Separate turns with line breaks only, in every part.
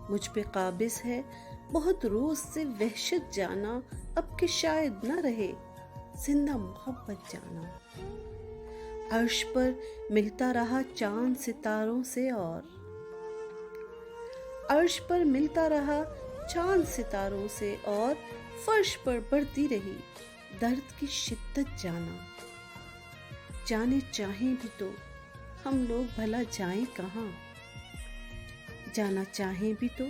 مجھ پہ قابض ہے بہت روز سے وحشت جانا، اب کہ شاید نہ رہے زندہ محبت جانا۔ عرش پر ملتا رہا چاند ستاروں سے عرش پر ملتا رہا چاند ستاروں سے اور فرش پر بڑھتی رہی درد کی شدت جانا۔ جانے چاہیں بھی تو ہم لوگ بھلا جائیں کہاں؟ جانا چاہیں بھی تو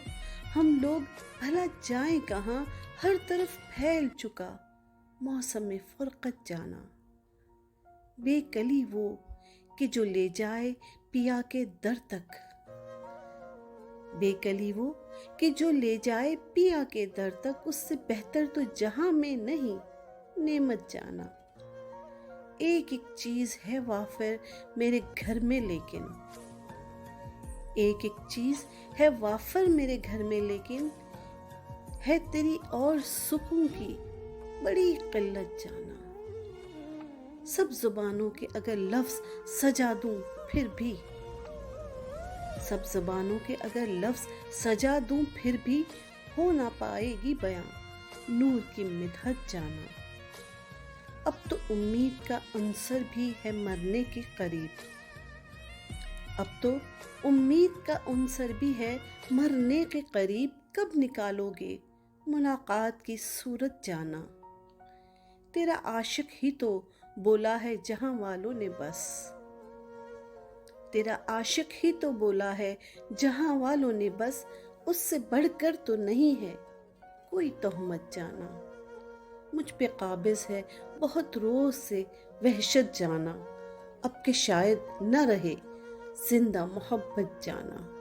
ہم لوگ بھلا جائیں کہاں؟ ہر طرف پھیل چکا موسم فرقت جانا۔ بے کلی وہ کہ جو لے جائے پیا کے در تک، بے کلی وہ کہ جو لے جائے پیا کے در تک، اس سے بہتر تو جہاں میں نہیں نعمت جانا۔ ایک ایک چیز ہے وافر میرے گھر میں لیکن، ایک ایک چیز ہے وافر میرے گھر میں لیکن، ہے تیری اور سکون کی بڑی قلت جانا۔ سب زبانوں کے اگر لفظ سجا دوں پھر بھی، سب زبانوں کے اگر لفظ سجا دوں پھر بھی، ہو نہ پائے گی بیاں نور کی مدحت جانا۔ اب تو امید کا عنصر بھی ہے مرنے کے قریب، اب تو امید کا عنصر بھی ہے مرنے کے قریب، کب نکالو گے ملاقات کی صورت جانا؟ تیرا عاشق ہی تو بولا ہے جہاں والوں نے بس، تیرا عاشق ہی تو بولا ہے جہاں والوں نے بس، اس سے بڑھ کر تو نہیں ہے کوئی تہمت جانا۔ مجھ پہ قابض ہے بہت روز سے وحشت جانا، اب کہ شاید نہ رہے زندہ محبت جانا۔